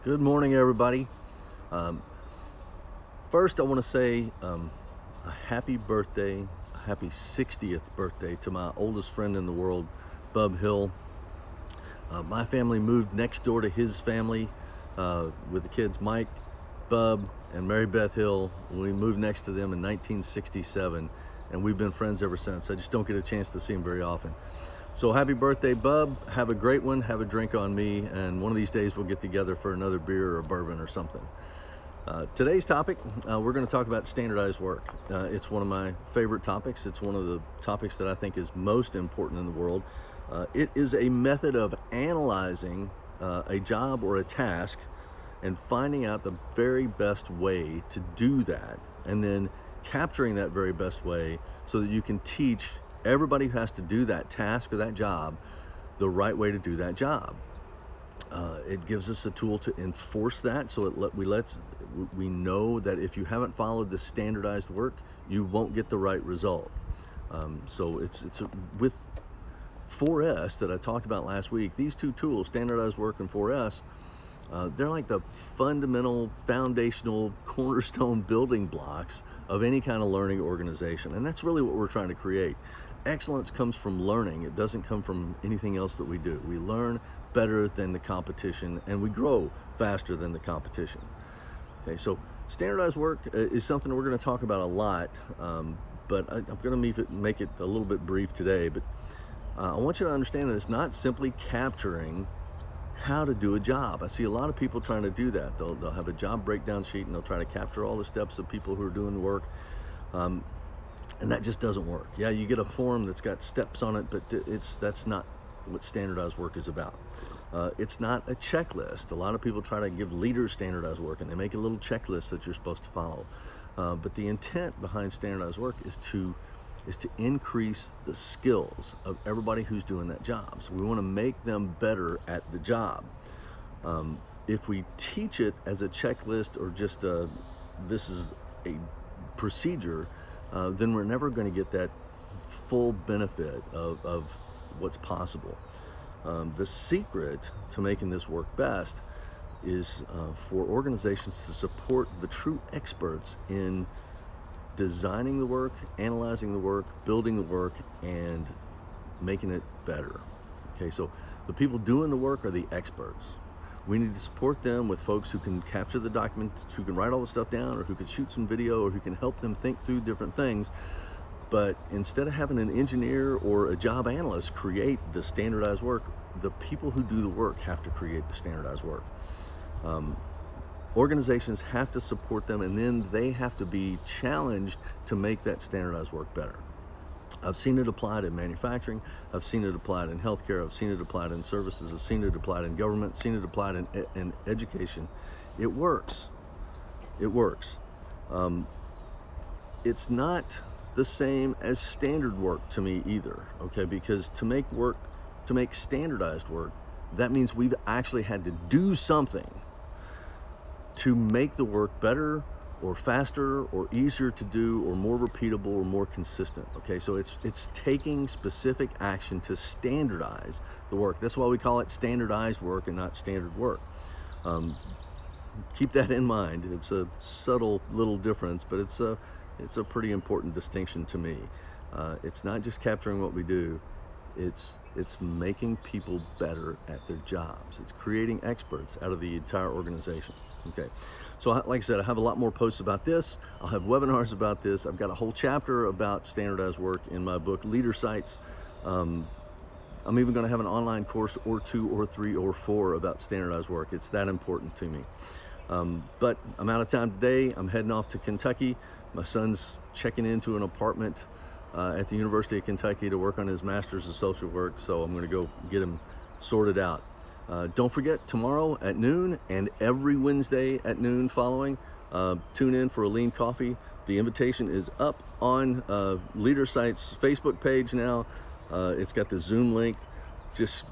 Good morning, everybody. Um, First, I want to say a happy birthday, a happy 60th birthday to my oldest friend in the world, Bub Hill. My family moved next door to his family with the kids Mike, Bub, and Mary Beth Hill. We moved next to them in 1967, and we've been friends ever since. I just don't get a chance to see him very often. So happy birthday, Bub. Have a great one. Have a drink on me, and one of these days we'll get together for another beer or a bourbon or something. Today's topic, we're going to talk about standardized work. It's one of my favorite topics. It's one of the topics that I think is most important in the world. It is a method of analyzing a job or a task and finding out the very best way to do that, and then capturing that very best way so that you can teach everybody who has to do that task or that job the right way to do that job. It gives us a tool to enforce that, so we know that if you haven't followed the standardized work, you won't get the right result. So with 4S that I talked about last week. These two tools, standardized work and 4S, they're like the fundamental, foundational, cornerstone building blocks of any kind of learning organization, and that's really what we're trying to create. Excellence comes from learning. It doesn't come from anything else that we do. We learn better than the competition, and we grow faster than the competition. Okay, so standardized work is something that we're going to talk about a lot, but I'm going to make it a little bit brief today. But I want you to understand that it's not simply capturing how to do a job. I see a lot of people trying to do that. They'll have a job breakdown sheet and they'll try to capture all the steps of people who are doing the work. And that just doesn't work. Yeah, you get a form that's got steps on it, but that's not what standardized work is about. It's not a checklist. A lot of people try to give leaders standardized work and they make a little checklist that you're supposed to follow. But the intent behind standardized work is to increase the skills of everybody who's doing that job. So we want to make them better at the job. If we teach it as a checklist or just this is a procedure, then we're never going to get that full benefit of what's possible. The secret to making this work best is for organizations to support the true experts in designing the work, analyzing the work, building the work, and making it better. Okay, so the people doing the work are the experts. We need to support them with folks who can capture the documents, who can write all the stuff down, or who can shoot some video, or who can help them think through different things. But instead of having an engineer or a job analyst create the standardized work, the people who do the work have to create the standardized work. Organizations have to support them, and then they have to be challenged to make that standardized work better. I've seen it applied in manufacturing, I've seen it applied in healthcare, I've seen it applied in services, I've seen it applied in government, seen it applied in education. It works. It works. It's not the same as standard work to me either, okay? Because to make standardized work, that means we've actually had to do something to make the work better or faster or easier to do or more repeatable or more consistent. Okay, so it's taking specific action to standardize the work. That's why we call it standardized work and not standard work. Keep that in mind. It's a subtle little difference, but it's a pretty important distinction to me. It's not just capturing what we do, it's making people better at their jobs. It's creating experts out of the entire organization. Okay, so like I said, I have a lot more posts about this. I'll have webinars about this. I've got a whole chapter about standardized work in my book, Leader Sites. I'm even going to have an online course or 2 or 3 or 4 about standardized work. It's that important to me. But I'm out of time today. I'm heading off to Kentucky. My son's checking into an apartment at the University of Kentucky to work on his master's of social work, so I'm going to go get him sorted out. Don't forget, tomorrow at noon and every Wednesday at noon following, tune in for a lean coffee. The invitation is up on Leader Site's Facebook page now. It's got the Zoom link. Just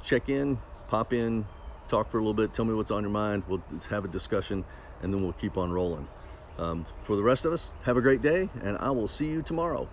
check in, pop in, talk for a little bit, tell me what's on your mind. We'll just have a discussion, and then we'll keep on rolling. For the rest of us, have a great day, and I will see you tomorrow.